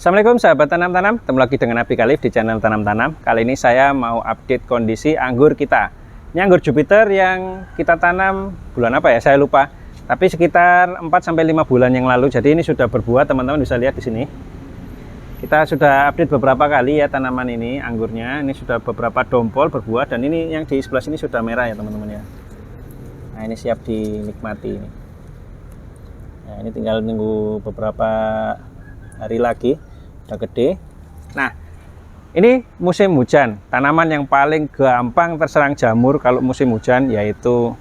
Assalamualaikum sahabat tanam-tanam, ketemu lagi dengan Abi Khalif di channel Tanam-Tanam. Kali ini saya mau update kondisi anggur kita. Ini anggur Jupiter yang kita tanam bulan apa ya, saya lupa. Tapi sekitar 4-5 bulan yang lalu. Jadi ini sudah berbuah, teman-teman bisa lihat di sini. Kita sudah update beberapa kali ya tanaman ini, anggurnya. Ini sudah beberapa dompol berbuah, dan ini yang di sebelah sini sudah merah ya teman-teman ya. Nah ini siap dinikmati ini. Nah ini tinggal nunggu beberapa hari lagi, udah gede. Nah ini musim hujan, tanaman yang paling gampang terserang jamur kalau musim hujan yaitu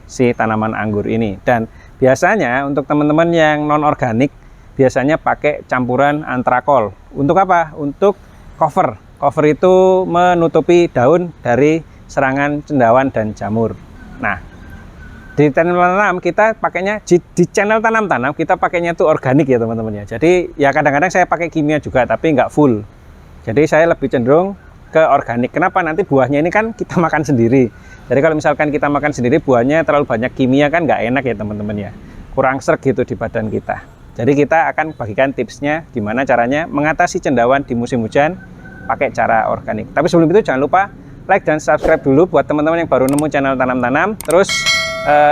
si tanaman anggur ini. Dan biasanya untuk teman-teman yang non organik biasanya pakai campuran antrakol. Untuk apa? Untuk cover. Cover itu menutupi daun dari serangan cendawan dan jamur. Nah di channel tanam kita pakainya, di channel tanam-tanam kita pakainya itu organik ya teman-teman ya. Jadi ya kadang-kadang saya pakai kimia juga tapi nggak full. Jadi saya lebih cenderung ke organik. Kenapa? Nanti buahnya ini kan kita makan sendiri. Jadi kalau misalkan kita makan sendiri buahnya terlalu banyak kimia kan nggak enak ya teman-teman ya. Kurang serg gitu di badan kita. Jadi kita akan bagikan tipsnya gimana caranya mengatasi cendawan di musim hujan pakai cara organik. Tapi sebelum itu jangan lupa like dan subscribe dulu buat teman-teman yang baru nemu channel tanam-tanam. Terus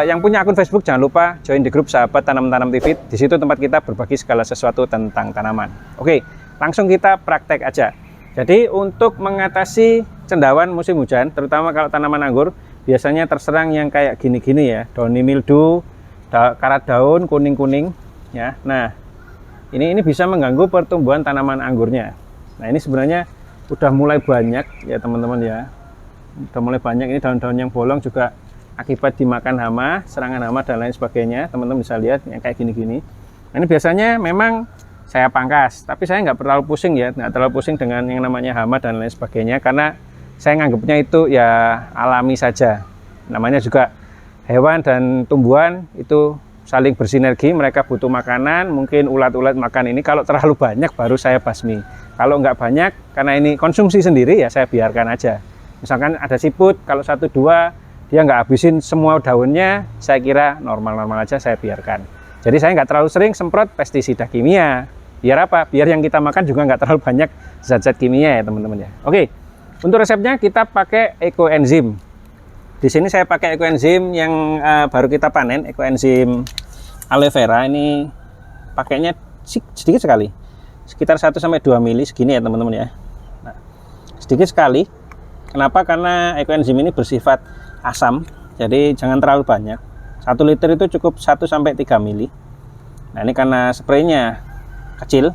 yang punya akun Facebook jangan lupa join di grup sahabat tanam-tanam TV. Di situ tempat kita berbagi segala sesuatu tentang tanaman. Oke, langsung kita praktek aja. Jadi untuk mengatasi cendawan musim hujan, terutama kalau tanaman anggur, biasanya terserang yang kayak gini-gini ya, downy mildew, karat daun kuning-kuning ya. Nah, ini bisa mengganggu pertumbuhan tanaman anggurnya. Nah, ini sebenarnya udah mulai banyak ya teman-teman ya. Udah mulai banyak ini daun-daun yang bolong juga akibat dimakan hama, serangan hama dan lain sebagainya. Teman-teman bisa lihat yang kayak gini-gini. Nah, ini biasanya memang saya pangkas, tapi saya nggak terlalu pusing ya, nggak terlalu pusing dengan yang namanya hama dan lain sebagainya, karena saya nganggapnya itu ya alami saja. Namanya juga hewan dan tumbuhan itu saling bersinergi, mereka butuh makanan, mungkin ulat-ulat makan ini, kalau terlalu banyak baru saya basmi. Kalau nggak banyak, karena ini konsumsi sendiri ya saya biarkan aja. Misalkan ada siput, kalau 1-2 dia nggak habisin semua daunnya, saya kira normal-normal aja saya biarkan. Jadi saya nggak terlalu sering semprot pestisida kimia. Biar apa? Biar yang kita makan juga nggak terlalu banyak zat-zat kimia ya teman-teman ya. Oke, untuk resepnya kita pakai ekoenzim. Di sini saya pakai ekoenzim yang baru kita panen, ekoenzim aloe vera. Ini pakainya sedikit sekali, sekitar 1-2 mili segini ya teman-teman ya. Nah, sedikit sekali. Kenapa? Karena ekoenzim ini bersifat asam, jadi jangan terlalu banyak. 1 liter itu cukup 1-3 mili. Nah ini karena spraynya kecil,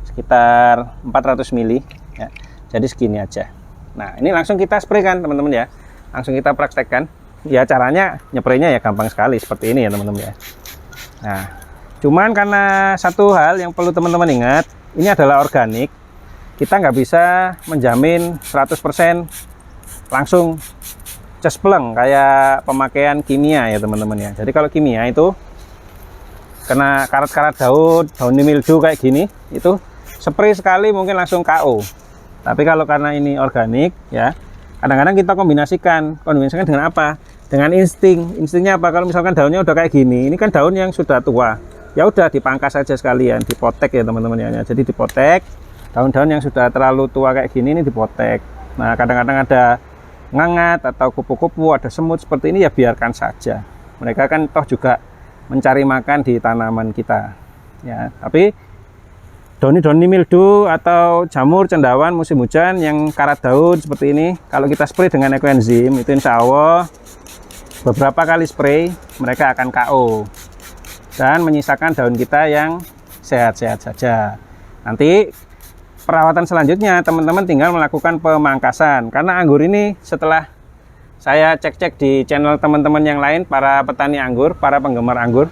sekitar 400 mili ya, jadi segini aja. Nah ini langsung kita spraykan teman-teman ya, langsung kita praktekkan ya. Caranya nyepraynya ya gampang sekali seperti ini ya teman-teman ya. Nah cuman karena satu hal yang perlu teman-teman ingat, ini adalah organik, kita nggak bisa menjamin 100% langsung cespleng kayak pemakaian kimia ya teman-teman ya. Jadi kalau kimia itu kena karat-karat daun, downy mildew kayak gini, itu spray sekali mungkin langsung KO. Tapi kalau karena ini organik ya, kadang-kadang kita kombinasikan dengan apa? Dengan instingnya apa? Kalau misalkan daunnya udah kayak gini, ini kan daun yang sudah tua, ya udah dipangkas saja sekalian, dipotek ya teman-teman ya. Jadi dipotek, daun-daun yang sudah terlalu tua kayak gini ini dipotek. Nah kadang-kadang ada ngangat atau kupu-kupu, ada semut seperti ini ya biarkan saja. Mereka kan toh juga mencari makan di tanaman kita ya. Tapi downy mildew atau jamur cendawan musim hujan yang karat daun seperti ini, kalau kita spray dengan ekoenzim itu insya Allah beberapa kali spray mereka akan KO dan menyisakan daun kita yang sehat-sehat saja. Nanti perawatan selanjutnya teman-teman tinggal melakukan pemangkasan, karena anggur ini setelah saya cek-cek di channel teman-teman yang lain, para petani anggur, para penggemar anggur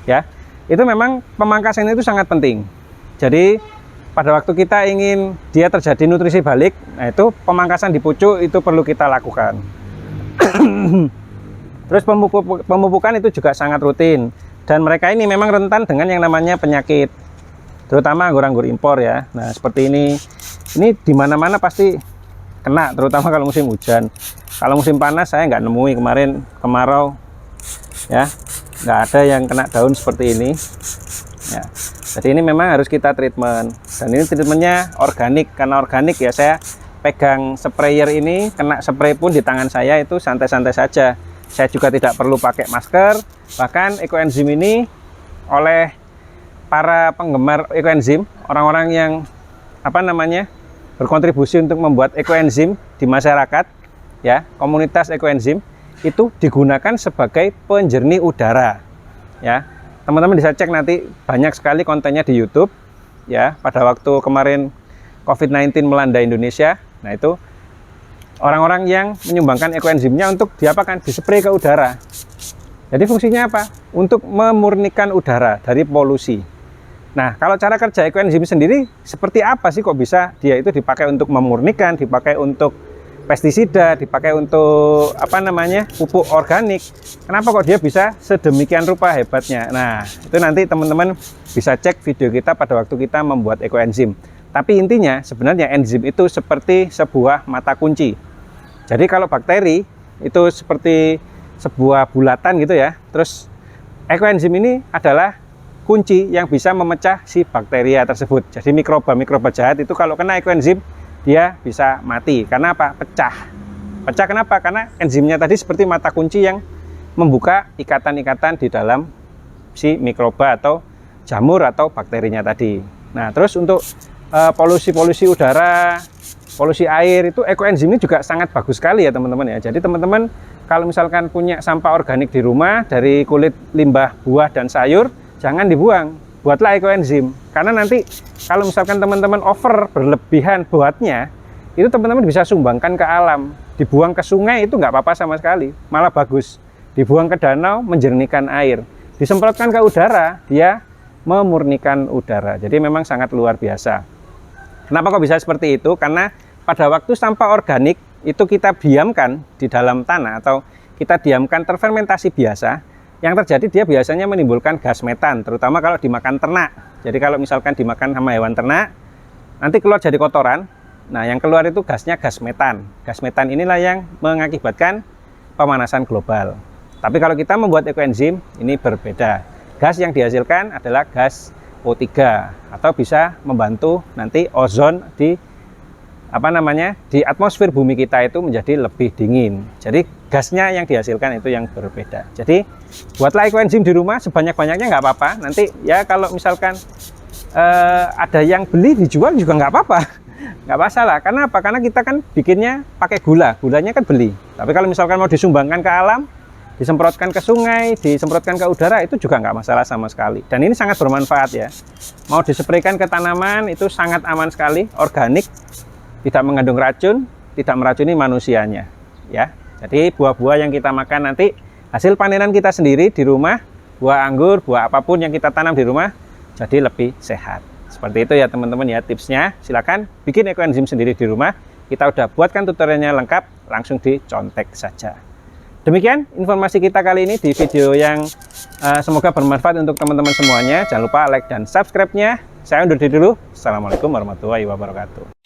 ya, itu memang pemangkasan itu sangat penting. Jadi pada waktu kita ingin dia terjadi nutrisi balik, nah itu pemangkasan di pucuk itu perlu kita lakukan. Terus pemupukan itu juga sangat rutin, dan mereka ini memang rentan dengan yang namanya penyakit, terutama anggur-anggur impor ya. Nah seperti ini dimana-mana pasti kena, terutama kalau musim hujan. Kalau musim panas saya nggak nemui, kemarin kemarau ya, nggak ada yang kena daun seperti ini ya. Jadi ini memang harus kita treatment, dan ini treatmentnya organik. Karena organik ya, saya pegang sprayer ini, kena spray pun di tangan saya itu santai-santai saja. Saya juga tidak perlu pakai masker. Bahkan ekoenzim ini oleh para penggemar ekoenzim, orang-orang yang berkontribusi untuk membuat ekoenzim di masyarakat, ya, komunitas ekoenzim itu digunakan sebagai penjernih udara, ya. Teman-teman bisa cek nanti, banyak sekali kontennya di YouTube, ya. Pada waktu kemarin COVID-19 melanda Indonesia, nah itu orang-orang yang menyumbangkan ekoenzimnya untuk diapakan? Dispray ke udara. Jadi fungsinya apa? Untuk memurnikan udara dari polusi. Nah, kalau cara kerja ekoenzim sendiri seperti apa sih kok bisa dia itu dipakai untuk memurnikan, dipakai untuk pestisida, dipakai untuk pupuk organik. Kenapa kok dia bisa sedemikian rupa hebatnya? Nah, itu nanti teman-teman bisa cek video kita pada waktu kita membuat ekoenzim. Tapi intinya sebenarnya enzim itu seperti sebuah mata kunci. Jadi kalau bakteri itu seperti sebuah bulatan gitu ya. Terus ekoenzim ini adalah kunci yang bisa memecah si bakteria tersebut. Jadi mikroba jahat itu kalau kena ekoenzim dia bisa mati. Karena apa? Pecah. Pecah kenapa? Karena enzimnya tadi seperti mata kunci yang membuka ikatan-ikatan di dalam si mikroba atau jamur atau bakterinya tadi. Nah, terus untuk polusi udara, polusi air itu ekoenzim ini juga sangat bagus sekali ya teman-teman ya. Jadi teman-teman kalau misalkan punya sampah organik di rumah dari kulit limbah buah dan sayur, jangan dibuang, buatlah ekoenzim. Karena nanti kalau misalkan teman-teman over berlebihan buatnya, itu teman-teman bisa sumbangkan ke alam. Dibuang ke sungai itu nggak apa-apa sama sekali, malah bagus. Dibuang ke danau menjernihkan air. Disemprotkan ke udara, dia memurnikan udara. Jadi memang sangat luar biasa. Kenapa kok bisa seperti itu? Karena pada waktu sampah organik itu kita diamkan di dalam tanah atau kita diamkan terfermentasi biasa, yang terjadi dia biasanya menimbulkan gas metan, terutama kalau dimakan ternak. Jadi kalau misalkan dimakan sama hewan ternak, nanti keluar jadi kotoran. Nah, yang keluar itu gasnya gas metan. Gas metan inilah yang mengakibatkan pemanasan global. Tapi kalau kita membuat ekoenzim, ini berbeda. Gas yang dihasilkan adalah gas O3 atau bisa membantu nanti ozon di di atmosfer bumi kita itu menjadi lebih dingin. Jadi gasnya yang dihasilkan itu yang berbeda. Jadi buatlah ekoenzim di rumah sebanyak-banyaknya nggak apa-apa. Nanti ya kalau misalkan ada yang beli dijual juga nggak apa-apa, nggak masalah. Karena apa? Karena kita kan bikinnya pakai gulanya kan beli. Tapi kalau misalkan mau disumbangkan ke alam, disemprotkan ke sungai, disemprotkan ke udara, itu juga nggak masalah sama sekali. Dan ini sangat bermanfaat ya. Mau dispraykan ke tanaman itu sangat aman sekali, organik, tidak mengandung racun, tidak meracuni manusianya, ya. Jadi buah-buah yang kita makan nanti hasil panenan kita sendiri di rumah, buah anggur, buah apapun yang kita tanam di rumah jadi lebih sehat. Seperti itu ya teman-teman ya tipsnya. Silakan bikin ekoenzim sendiri di rumah. Kita udah buatkan tutorialnya lengkap, langsung dicontek saja. Demikian informasi kita kali ini di video yang semoga bermanfaat untuk teman-teman semuanya. Jangan lupa like dan subscribe-nya. Saya undur diri dulu. Assalamualaikum warahmatullahi wabarakatuh.